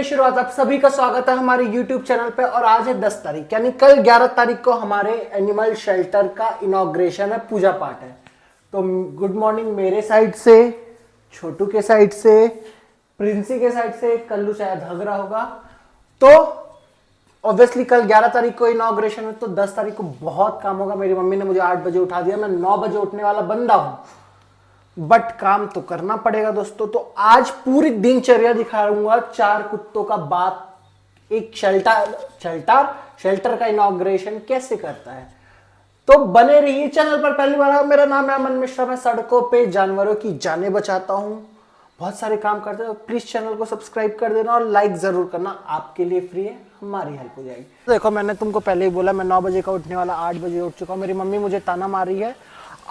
शुरुआत। आप सभी का स्वागत है हमारे YouTube चैनल पे। और आज है 10 तारीख यानी कल 11 तारीख को हमारे एनिमल शेल्टर का इनॉग्रेशन है, पूजा पाठ है। तो गुड मॉर्निंग मेरे साइड से, छोटू के साइड से, प्रिंसी के साइड से, कल्लू शायद हग रहा होगा। तो ऑब्वियसली कल 11 तारीख को इनॉग्रेशन है, तो 10 तारीख को बहुत काम होगा। मेरी मम्मी ने मुझे 8 बजे उठा दिया, मैं 9 बजे उठने वाला बंदा हूं, बट काम तो करना पड़ेगा दोस्तों। तो आज पूरी दिनचर्या दिखाऊंगा 4 कुत्तों का बात, एक शेल्टर का इनॉग्रेशन कैसे करता है। तो बने रहिए चैनल पर। पहली बार मेरा नाम है अमन मिश्रा, मैं सड़कों पे जानवरों की जानें बचाता हूं, बहुत सारे काम करते हैं। प्लीज चैनल को सब्सक्राइब कर देना और लाइक जरूर करना, आपके लिए फ्री है, हमारी हेल्प हो जाएगी। देखो मैंने तुमको पहले ही बोला मैं 9 बजे का उठने वाला, 8 बजे उठ चुका हूं। मेरी मम्मी मुझे ताना मार रही है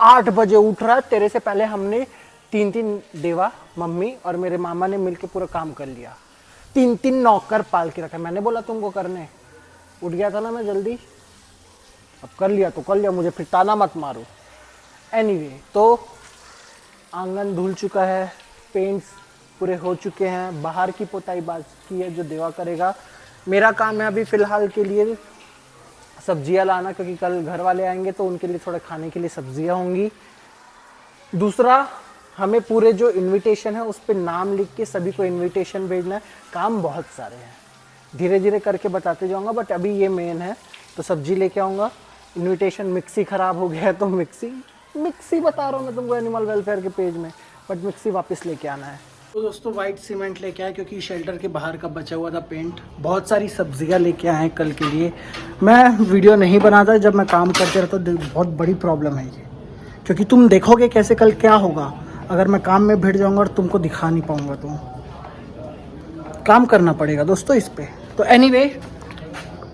8 बजे उठ रहा है, तेरे से पहले हमने 3 देवा, मम्मी और मेरे मामा ने मिलकर पूरा काम कर लिया। 3 नौकर पाल के रखा। मैंने बोला तुमको करने, उठ गया था ना मैं जल्दी, अब कर लिया तो कर लिया, मुझे फिर ताना मत मारो। एनीवे, तो आंगन धुल चुका है, पेंट्स पूरे हो चुके हैं, बाहर की पोताई बाकी है जो देवा करेगा। मेरा काम है अभी फिलहाल के लिए सब्जियां लाना, क्योंकि कल घर वाले आएंगे तो उनके लिए थोड़ा खाने के लिए सब्जियां होंगी। दूसरा, हमें पूरे जो इनविटेशन है उस पर नाम लिख के सभी को इनविटेशन भेजना है। काम बहुत सारे हैं, धीरे धीरे करके बताते जाऊंगा, बट अभी ये मेन है। तो सब्जी लेके आऊँगा, इनविटेशन, मिक्सी ख़राब हो गया है तो मिक्सी बता रहा हूँ मैं तुमको एनिमल वेलफेयर के पेज में, बट मिक्सी वापस लेके आना है। तो दोस्तों वाइट सीमेंट लेके आए, क्योंकि शेल्टर के बाहर का बचा हुआ था पेंट। बहुत सारी सब्जियां लेके आए कल के लिए। मैं वीडियो नहीं बनाता जब मैं काम करते रहता, तो बहुत बड़ी प्रॉब्लम है ये, क्योंकि तुम देखोगे कैसे कल क्या होगा अगर मैं काम में भिड़ जाऊंगा और तुमको दिखा नहीं पाऊंगा। तो काम करना पड़ेगा दोस्तों इस पे। तो एनीवे,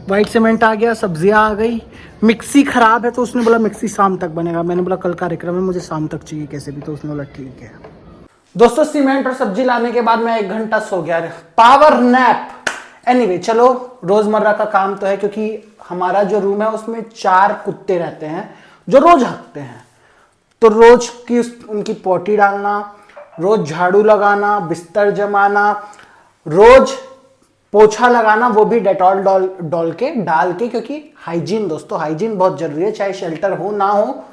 वाइट सीमेंट आ गया, सब्जियां आ गई। मिक्सी ख़राब है तो उसने बोला मिक्सी शाम तक बनेगा। मैंने बोला कल कार्यक्रम है, मुझे शाम तक चाहिए कैसे भी, तो उसने बोला ठीक है। दोस्तों सीमेंट और सब्जी लाने के बाद मैं 1 घंटा सो गया, पावर नैप। एनीवे चलो, रोजमर्रा का काम तो है, क्योंकि हमारा जो रूम है उसमें 4 कुत्ते रहते हैं जो रोज हकते हैं। तो रोज की उनकी पोटी डालना, रोज झाड़ू लगाना, बिस्तर जमाना, रोज पोछा लगाना, वो भी डेटॉल डाल के, क्योंकि हाइजीन दोस्तों, हाइजीन बहुत जरूरी है। चाहे शेल्टर हो ना हो,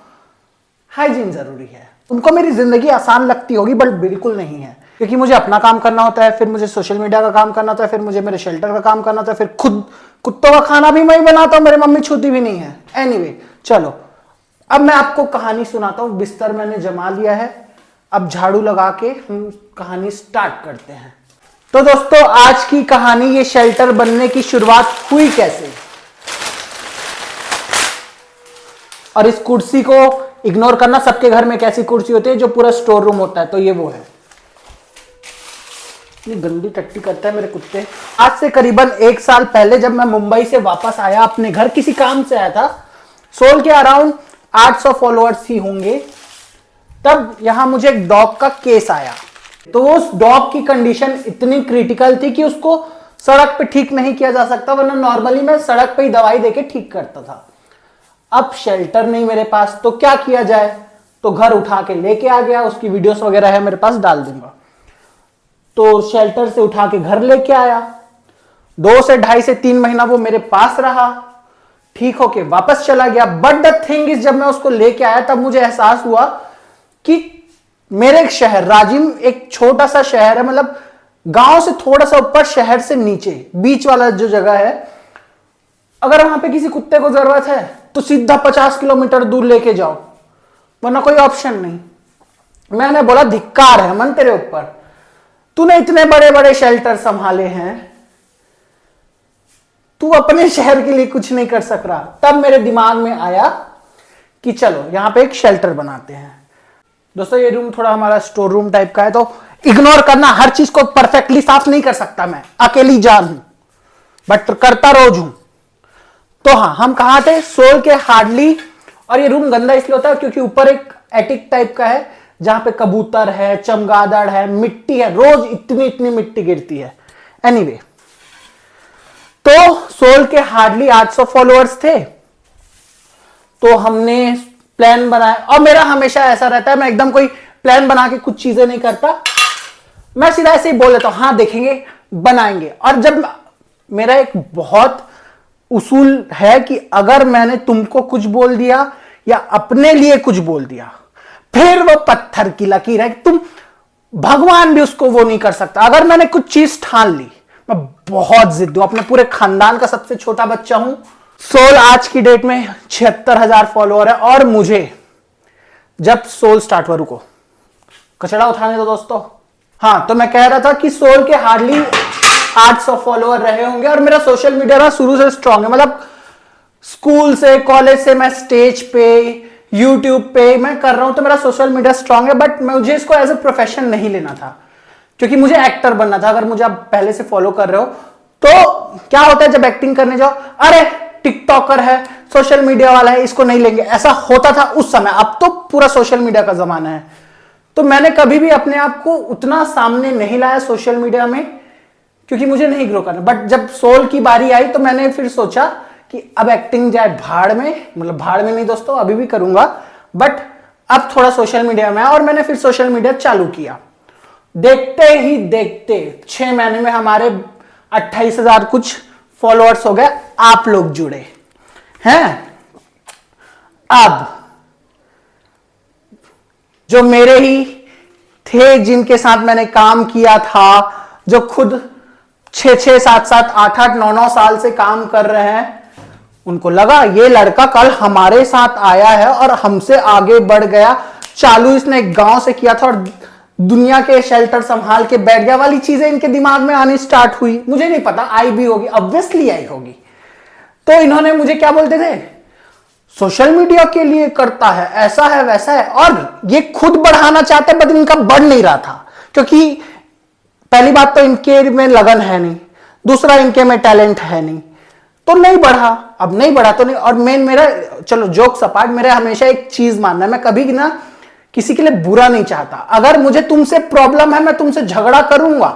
हाइजीन जरूरी है। तुमको मेरी जिंदगी आसान लगती होगी, बट बिल्कुल नहीं है, क्योंकि मुझे अपना काम करना होता है, फिर मुझे सोशल मीडिया का काम करना होता है, फिर मुझे मेरे शेल्टर का काम करना होता है, फिर खुद कुत्तों का खाना भी मैं ही बनाता हूं, मेरी मम्मी छूती भी नहीं है। एनीवे चलो, अब मैं आपको कहानी सुनाता हूं। बिस्तर मैंने जमा लिया है, अब झाड़ू लगा के हम कहानी स्टार्ट करते हैं। तो दोस्तों आज की कहानी, ये शेल्टर बनने की शुरुआत हुई कैसे, और इस कुर्सी को इग्नोर करना। सबके घर में एक ऐसी कुर्सी होती है जो पूरा स्टोर रूम होता है, तो ये वो है। ये गंदी टट्टी करता है मेरे कुत्ते। आज से करीबन 1 साल पहले जब मैं मुंबई से वापस आया अपने घर, किसी काम से आया था, सोल के अराउंड 800 फॉलोअर्स ही होंगे, तब यहां मुझे एक डॉग का केस आया। तो उस डॉग की कंडीशन इतनी क्रिटिकल थी कि उसको सड़क पे ठीक नहीं किया जा सकता, वरना नॉर्मली मैं सड़क पे ही दवाई देके ठीक करता था। अब शेल्टर नहीं मेरे पास, तो क्या किया जाए, तो घर उठा के लेके आ गया। उसकी वीडियोस वगैरह है मेरे पास, डाल दूंगा। तो शेल्टर से उठा के घर लेके आया, 2 से 2.5 से 3 महीना वो मेरे पास रहा, ठीक होके वापस चला गया। बट द थिंग इज, जब मैं उसको लेके आया तब मुझे एहसास हुआ कि मेरे एक शहर, राजिम एक छोटा सा शहर है, मतलब गांव से थोड़ा सा ऊपर, शहर से नीचे, बीच वाला जो जगह है, अगर वहां पे किसी कुत्ते को जरूरत है तो सीधा 50 किलोमीटर दूर लेके जाओ, वरना कोई ऑप्शन नहीं। मैंने बोला धिक्कार है मन तेरे ऊपर, तूने इतने बड़े बड़े शेल्टर संभाले हैं, तू अपने शहर के लिए कुछ नहीं कर सक रहा। तब मेरे दिमाग में आया कि चलो यहां पे एक शेल्टर बनाते हैं। दोस्तों ये रूम थोड़ा हमारा स्टोर रूम टाइप का है, तो इग्नोर करना, हर चीज को परफेक्टली साफ नहीं कर सकता, मैं अकेली जान हूं, बट करता रोज हूं। तो हाँ, हम कहां थे, सोल के हार्डली। और ये रूम गंदा इसलिए होता है क्योंकि ऊपर एक एटिक टाइप का है, जहां पे कबूतर है, चमगादड़ है, मिट्टी है, रोज इतनी इतनी मिट्टी गिरती है। एनीवे, तो सोल के हार्डली 800 फॉलोअर्स थे, तो हमने प्लान बनाया। और मेरा हमेशा ऐसा रहता है, मैं एकदम कोई प्लान बना के कुछ चीजें नहीं करता, मैं सीधा ऐसे ही बोल देता हूं, हाँ देखेंगे, बनाएंगे। और जब मेरा एक बहुत उसूल है कि अगर मैंने तुमको कुछ बोल दिया या अपने लिए कुछ बोल दिया, फिर वो पत्थर की लकीर है, तुम भगवान भी उसको वो नहीं कर सकता। अगर मैंने कुछ चीज ठान ली, मैं बहुत जिद्दू, अपने पूरे खानदान का सबसे छोटा बच्चा हूं। सोल आज की डेट में 76,000 फॉलोअर है, और मुझे जब सोल स्टार्ट हुआ, रुको कचड़ा उठाने दो दोस्तों। हाँ, तो मैं कह रहा था कि सोल के हार्डली 800 फॉलोअर रहे होंगे, और मेरा सोशल मीडिया ना शुरू से स्ट्रांग है। मतलब स्कूल से, कॉलेज से मैं स्टेज पे, यूट्यूब पे मैं कर रहा हूं, तो मेरा सोशल मीडिया स्ट्रांग है। बट मुझे इसको एज ए प्रोफेशन नहीं लेना था, क्योंकि मुझे एक्टर बनना था। अगर मुझे आप पहले से फॉलो कर रहे हो तो क्या होता है जब एक्टिंग करने जाओ, अरे टिकटॉकर है, सोशल मीडिया वाला है, इसको नहीं लेंगे, ऐसा होता था उस समय। अब तो पूरा सोशल मीडिया का जमाना है, तो मैंने कभी भी अपने आप को उतना सामने नहीं लाया सोशल मीडिया में, क्योंकि मुझे नहीं ग्रो करना। बट जब सोल की बारी आई तो मैंने फिर सोचा कि अब एक्टिंग जाए भाड़ में, मतलब भाड़ में नहीं दोस्तों, अभी भी करूंगा, बट अब थोड़ा सोशल मीडिया में। और मैंने फिर सोशल मीडिया चालू किया। देखते ही देखते 6 महीने में हमारे 28,000 कुछ फॉलोअर्स हो गए, आप लोग जुड़े हैं। अब जो मेरे ही थे, जिनके साथ मैंने काम किया था, जो खुद 6-6, 7-7, 8-8, 9-9 साल से काम कर रहे हैं, उनको लगा ये लड़का कल हमारे साथ आया है और हमसे आगे बढ़ गया। चालू इसने एक गांव से किया था और दुनिया के शेल्टर संभाल के बैठ गया वाली चीजें इनके दिमाग में आनी स्टार्ट हुई। मुझे नहीं पता, आई भी होगी, ऑब्वियसली आई होगी। तो इन्होंने मुझे क्या बोलते थे, सोशल मीडिया के लिए करता है, ऐसा है वैसा है, और ये खुद बढ़ाना चाहते बट इनका बढ़ नहीं रहा था। क्योंकि पहली बात तो इनके में लगन है नहीं, दूसरा इनके में टैलेंट है नहीं, तो नहीं बढ़ा। अब नहीं बढ़ा तो नहीं। और मेन मेरा, चलो जोक्स अपार्ट, मेरा हमेशा एक चीज मानना है, मैं कभी ना किसी के लिए बुरा नहीं चाहता। अगर मुझे तुमसे प्रॉब्लम है, मैं तुमसे झगड़ा करूंगा,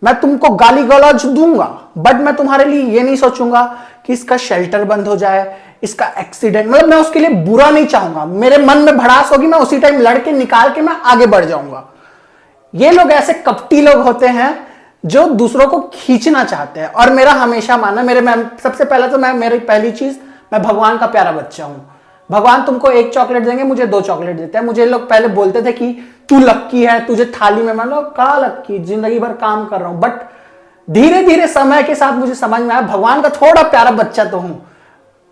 मैं तुमको गाली गलौज दूंगा, बट मैं तुम्हारे लिए ये नहीं सोचूंगा कि इसका शेल्टर बंद हो जाए, इसका एक्सीडेंट, मतलब मैं उसके लिए बुरा नहीं चाहूंगा। मेरे मन में भड़ास होगी, मैं उसी टाइम लड़के निकाल के मैं आगे बढ़ जाऊंगा। ये लोग ऐसे कपटी लोग होते हैं जो दूसरों को खींचना चाहते हैं। और मेरा हमेशा मानना, सबसे पहले तो मेरी पहली चीज, मैं भगवान का प्यारा बच्चा हूं। भगवान तुमको 1 चॉकलेट देंगे, मुझे 2 चॉकलेट देते हैं। मुझे लोग पहले बोलते थे कि तू लक्की है, तुझे थाली में, मान लो कहा लक्की, जिंदगी भर काम कर रहा हूं। बट धीरे धीरे समय के साथ मुझे समझ में आया, भगवान का थोड़ा प्यारा बच्चा तो हूं,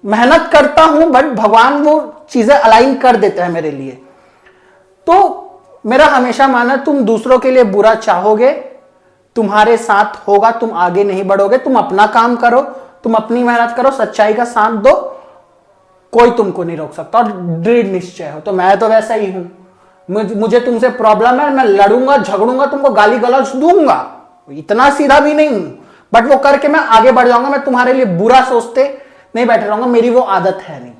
मेहनत करता हूं, बट भगवान वो चीजें अलाइन कर देते हैं मेरे लिए। तो मेरा हमेशा मानना, तुम दूसरों के लिए बुरा चाहोगे, तुम्हारे साथ होगा, तुम आगे नहीं बढ़ोगे। तुम अपना काम करो, तुम अपनी मेहनत करो, सच्चाई का साथ दो, कोई तुमको नहीं रोक सकता, और दृढ़ निश्चय हो। तो मैं तो वैसा ही हूं। मुझे तुमसे प्रॉब्लम है, मैं लड़ूंगा, झगड़ूंगा, तुमको गाली गलौज दूंगा, इतना सीधा भी नहीं हूं, बट वो करके मैं आगे बढ़ जाऊंगा। मैं तुम्हारे लिए बुरा सोचते नहीं बैठे रहूंगा, मेरी वो आदत है नहीं।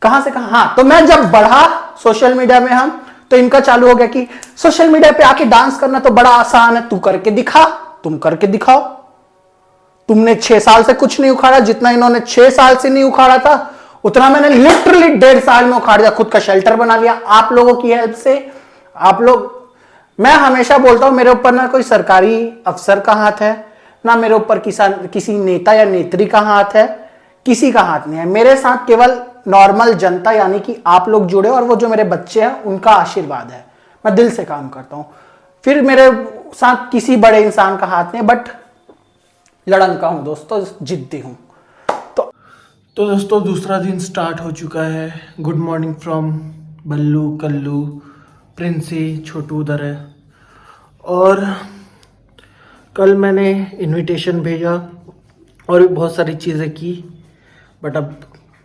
कहां से कहां। हाँ, तो मैं जब बढ़ा सोशल मीडिया में, हम तो इनका चालू हो गया कि सोशल मीडिया पे आके डांस करना तो बड़ा आसान है, तू करके दिखा, तुम करके दिखाओ। तुमने 6 साल से कुछ नहीं उखाड़ा, जितना इन्होंने 6 साल से नहीं उखाड़ा था, उतना मैंने लिटरली 1.5 साल में उखाड़ दिया, खुद का शेल्टर बना लिया आप लोगों की हेल्प से। आप लोग, मैं हमेशा बोलता हूं, मेरे ऊपर ना कोई सरकारी अफसर का हाथ है, ना मेरे ऊपर किसी नेता या नेत्री का हाथ है, किसी का हाथ नहीं है। मेरे साथ केवल नॉर्मल जनता यानी कि आप लोग जुड़े, और वो जो मेरे बच्चे हैं उनका आशीर्वाद है। मैं दिल से काम करता हूं, फिर मेरे साथ किसी बड़े इंसान का हाथ नहीं, बट लड़का हूं दोस्तों, जिद्दी हूं। तो दोस्तों दूसरा दिन स्टार्ट हो चुका है। गुड मॉर्निंग फ्रॉम बल्लू, कल्लू, प्रिंसी, छोटू उधर है। और कल मैंने इनविटेशन भेजा और भी बहुत सारी चीज़ें की, बट अब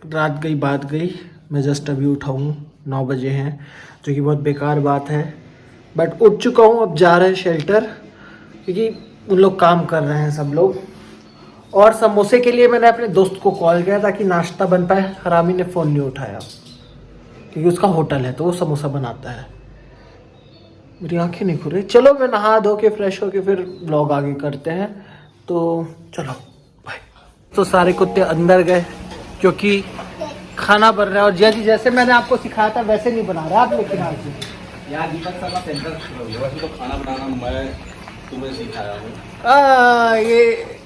रात गई बात गई। मैं जस्ट अभी उठा हूँ, 9 बजे हैं, जो कि बहुत बेकार बात है, बट उठ चुका हूँ। अब जा रहे हैं शेल्टर, क्योंकि उन लोग काम कर रहे हैं सब लोग। और समोसे के लिए मैंने अपने दोस्त को कॉल किया ताकि नाश्ता बन पाए। हरामी ने फ़ोन नहीं उठाया, क्योंकि उसका होटल है तो वो समोसा बनाता है। मेरी आंखें नहीं खुल रही। चलो मैं नहा धो के फ्रेश होके फिर ब्लॉग आगे करते हैं। तो चलो बाय। तो सारे कुत्ते अंदर गए, क्योंकि खाना बन रहा है। और जैसे जैसे मैंने आपको सिखाया था वैसे नहीं बना रहा आप, लेकिन आज यार दीपक सर का सेंटर वैसे तो खाना बनाना मैं तुम्हें सिखाया हूँ। ये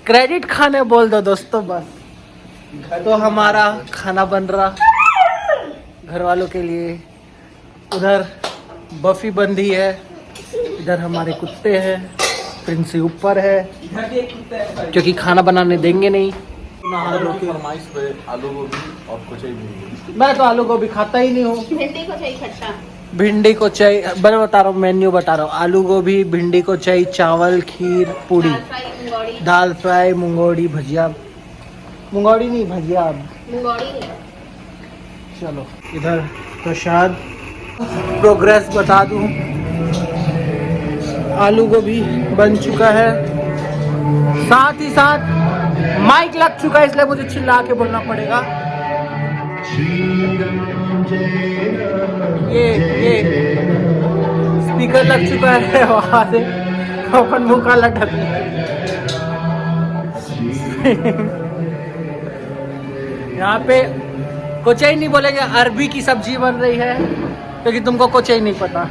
क्रेडिट खाने बोल दो दोस्तों बस। तो हमारा खाना बन रहा घर वालों के लिए। उधर बफी बंधी है, इधर हमारे कुत्ते हैं, प्रिंसी ऊपर है क्योंकि खाना बनाने देंगे नहीं। फरमाइश पे आलू गोभी और कुचई भिंडी। मैं तो आलू गोभी खाता ही नहीं हूँ। भिंडी को चाहिए खट्टा। भिंडी को चाहिए, मैं बता रहा हूँ मेन्यू बता रहा हूँ। आलू गोभी, भिंडी को चाहिए, चावल, खीर, पूड़ी, दाल फ्राई, मुंगौड़ी। दाल फ्राई, मुंगौड़ी, भजिया। मुंगौड़ी नहीं, भजिया। मुंगौड़ी है। चलो इधर प्रसाद। प्रोग्रेस बता दूं, आलू गोभी बन चुका है, साथ ही साथ माइक लग चुका है, इसलिए मुझे चिल्ला के बोलना पड़ेगा। ये स्पीकर लग चुका है वहां से अपन मुंह का लटक। यहाँ पे कोचई नहीं बोलेंगे, अरबी की सब्जी बन रही है क्योंकि तुमको कोचई नहीं पता।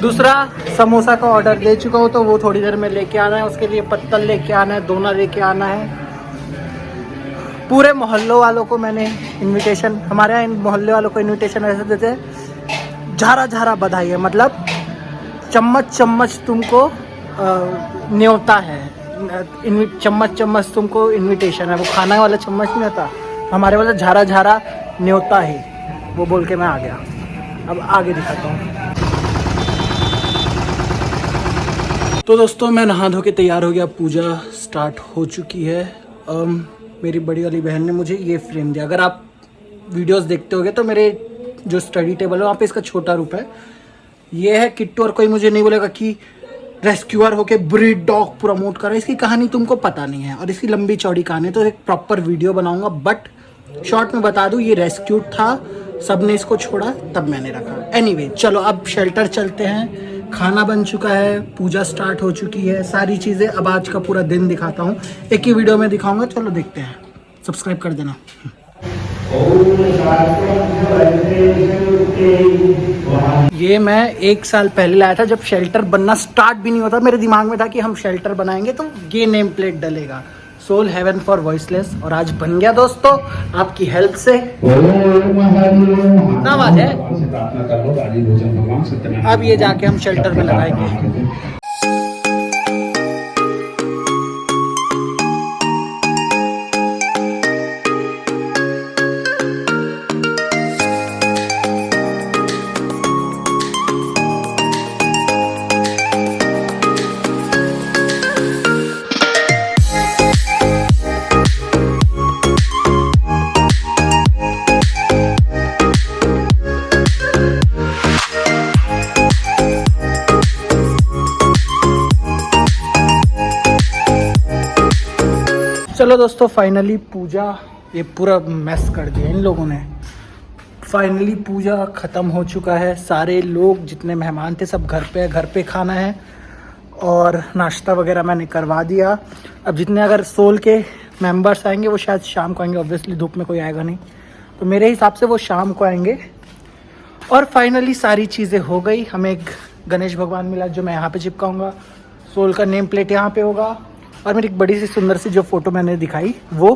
दूसरा समोसा का ऑर्डर दे चुका हूँ, तो वो थोड़ी देर में लेके आना है। उसके लिए पत्तल लेके आना है, दोना लेके आना है। पूरे मोहल्लों वालों को मैंने इनविटेशन, हमारे यहाँ मोहल्ले वालों को इनविटेशन ऐसे देते हैं, झारा झारा बधाई है, मतलब चम्मच चम्मच तुमको न्योता है, चम्मच चम्मच तुमको इनविटेशन है। वो खाना वाला चम्मच नहीं होता, हमारे वाला झारा झारा न्योता है। वो बोल के मैं आ गया। अब आगे दिखाता हूँ। तो दोस्तों मैं नहा धो के तैयार हो गया, पूजा स्टार्ट हो चुकी है। मेरी बड़ी वाली बहन ने मुझे ये फ्रेम दिया। अगर आप वीडियोस देखते होगे तो मेरे जो स्टडी टेबल है वहाँ पे इसका छोटा रूप है। ये है किट्टू, और कोई मुझे नहीं बोलेगा कि रेस्क्यूअर होके ब्रीड डॉग प्रमोट कर रहा है। इसकी कहानी तुमको पता नहीं है और इसकी लंबी चौड़ी कहानी है, तो एक प्रॉपर वीडियो बनाऊंगा। बट शॉर्ट में बता दूं, ये रेस्क्यूड था, सबने इसको छोड़ा तब मैंने रखा। एनीवे चलो अब शेल्टर चलते हैं। खाना बन चुका है, पूजा स्टार्ट हो चुकी है, सारी चीज़ें। अब आज का पूरा दिन दिखाता हूँ, एक ही वीडियो में दिखाऊंगा। चलो देखते हैं, सब्सक्राइब कर देना। ये मैं 1 साल पहले लाया था, जब शेल्टर बनना स्टार्ट भी नहीं होता। मेरे दिमाग में था कि हम शेल्टर बनाएंगे तो ये नेम प्लेट डलेगा, सोल हेवन फॉर वॉइसलेस, और आज बन गया दोस्तों आपकी हेल्प से। कितना आवाज है। अब ये जाके हम शेल्टर में लगाएंगे। चलो दोस्तों फाइनली पूजा, ये पूरा मैस कर दिया इन लोगों ने। फाइनली पूजा ख़त्म हो चुका है। सारे लोग जितने मेहमान थे सब घर पे खाना है, और नाश्ता वगैरह मैंने करवा दिया। अब जितने अगर सोल के मेंबर्स आएंगे वो शायद शाम को आएंगे, ऑब्वियसली धूप में कोई आएगा नहीं, तो मेरे हिसाब से वो शाम को आएंगे। और फाइनली सारी चीज़ें हो गई। हमें एक गणेश भगवान मिला जो मैं यहाँ पे चिपकाऊँगा, सोल का नेम प्लेट यहाँ पे होगा, और मेरी एक बड़ी सी सुंदर सी जो फ़ोटो मैंने दिखाई वो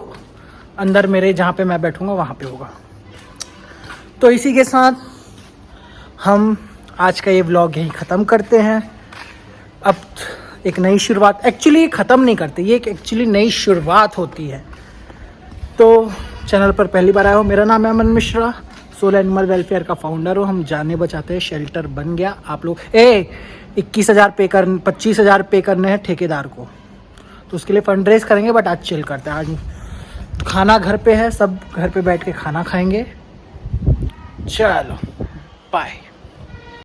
अंदर मेरे जहाँ पे मैं बैठूँगा वहाँ पे होगा। तो इसी के साथ हम आज का ये व्लॉग यहीं ख़त्म करते हैं। अब एक नई शुरुआत, एक्चुअली ख़त्म नहीं करते, ये एक एक्चुअली नई शुरुआत होती है। तो चैनल पर पहली बार आए हो, मेरा नाम है अमन मिश्रा, सोल एनिमल वेलफेयर का फाउंडर हो। हम जाने बचाते हैं, शेल्टर बन गया। आप लोग 21,000 पे कर 25,000 पे करने हैं ठेकेदार को, तो उसके लिए फंड रेज करेंगे। बट आज चिल करते हैं, आज खाना घर पे है, सब घर पे बैठ के खाना खाएंगे। चलो बाय।